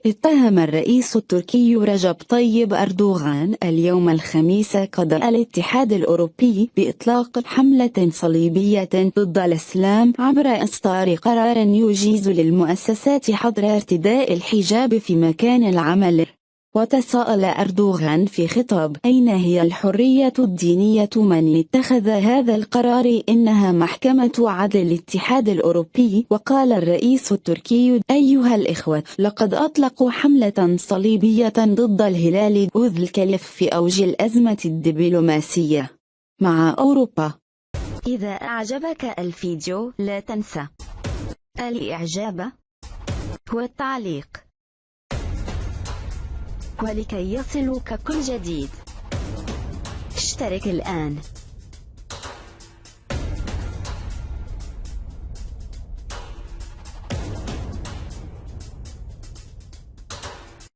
اتهم الرئيس التركي رجب طيب أردوغان اليوم الخميس قضاء الاتحاد الأوروبي بإطلاق حملة صليبية ضد الإسلام عبر إصدار قرار يجيز للمؤسسات حظر ارتداء الحجاب في مكان العمل. وتساءل أردوغان في خطاب: أين هي الحرية الدينية؟ من اتخذ هذا القرار؟ إنها محكمة عدل الاتحاد الأوروبي. وقال الرئيس التركي: أيها الإخوة، لقد أطلقوا حملة صليبية ضد الهلال أوذلكلف في أوج الأزمة الدبلوماسية مع أوروبا. إذا أعجبك الفيديو لا تنسى الإعجاب والتعليق، ولكي يصلك كل جديد اشترك الآن.